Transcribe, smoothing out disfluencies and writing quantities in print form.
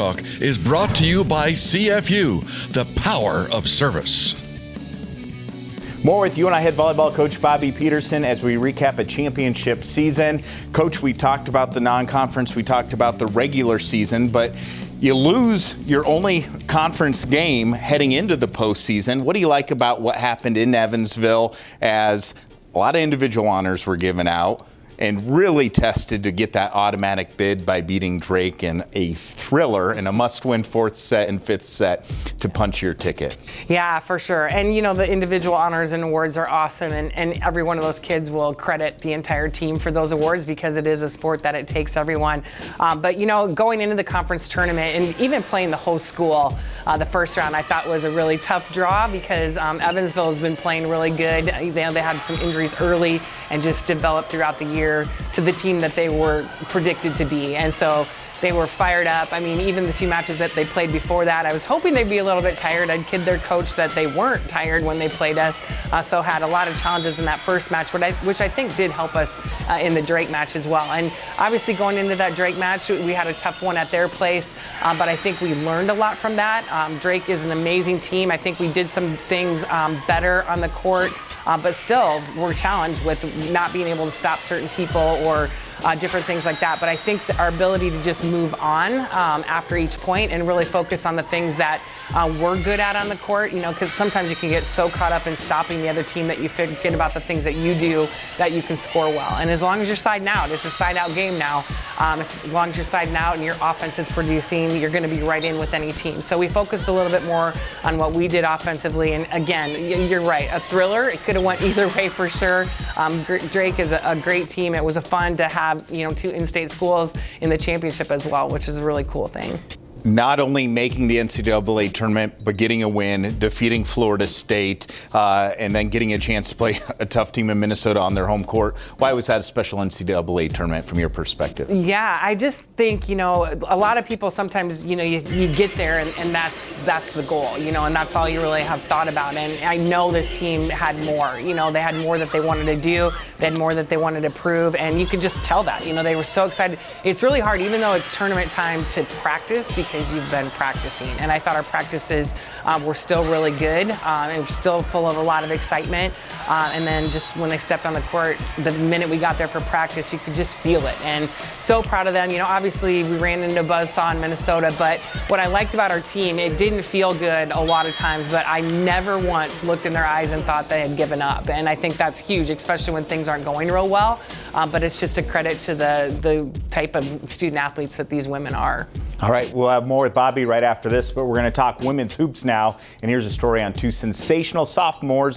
Talk is brought to you by CFU, the power of service. More with UNI head volleyball coach Bobbi Petersen as we recap a championship season. Coach, we talked about the non-conference, we talked about the regular season, but you lose your only conference game heading into the postseason. What do you like about what happened in Evansville as a lot of individual honors were given out and really tested to get that automatic bid by beating Drake in a thriller in a must-win fourth set and fifth set to punch your ticket? Yeah, for sure. And you know, the individual honors and awards are awesome, and every one of those kids will credit the entire team for those awards because it is a sport that it takes everyone. But you know, going into the conference tournament and even playing the host school, the first round I thought was a really tough draw because Evansville has been playing really good. They had some injuries early and just developed throughout the year to the team that they were predicted to be. And so they were fired up. I mean, even the two matches that they played before that, I was hoping they'd be a little bit tired. I'd kid their coach that they weren't tired when they played us. So had a lot of challenges in that first match, which I think did help us in the Drake match as well. And obviously going into that Drake match, we had a tough one at their place, but I think we learned a lot from that. Drake is an amazing team. I think we did some things better on the court, but still we're challenged with not being able to stop certain people or different things like that. But I think our ability to just move on after each point and really focus on the things that we're good at on the court, you know, because sometimes you can get so caught up in stopping the other team that you forget about the things that you do that you can score well. And as long as you're siding out, it's a side-out game now. As long as you're siding out and your offense is producing, you're going to be right in with any team. So we focused a little bit more on what we did offensively. And again, you're right, a thriller. It could have went either way for sure. Drake is a great team. It was fun to have, you know, two in-state schools in the championship as well, which is a really cool thing. Not only making the NCAA tournament, but getting a win, defeating Florida State, and then getting a chance to play a tough team in Minnesota on their home court. Why was that a special NCAA tournament from your perspective? Yeah, I just think, you know, a lot of people sometimes, you know, you get there and that's the goal, you know, and that's all you really have thought about. And I know this team had more, you know, they had more that they wanted to do, they had more that they wanted to prove, and you could just tell that, you know, they were so excited. It's really hard, even though it's tournament time, to practice because you've been practicing. And I thought our practices were still really good. It was still full of a lot of excitement. And then just when they stepped on the court, the minute we got there for practice, you could just feel it. And so proud of them. You know, obviously we ran into a buzzsaw in Minnesota, but what I liked about our team, it didn't feel good a lot of times, but I never once looked in their eyes and thought they had given up. And I think that's huge, especially when things aren't going real well. But it's just a credit to the type of student athletes that these women are. All right, we'll have more with Bobbi right after this, but we're going to talk women's hoops now. And here's a story on two sensational sophomores.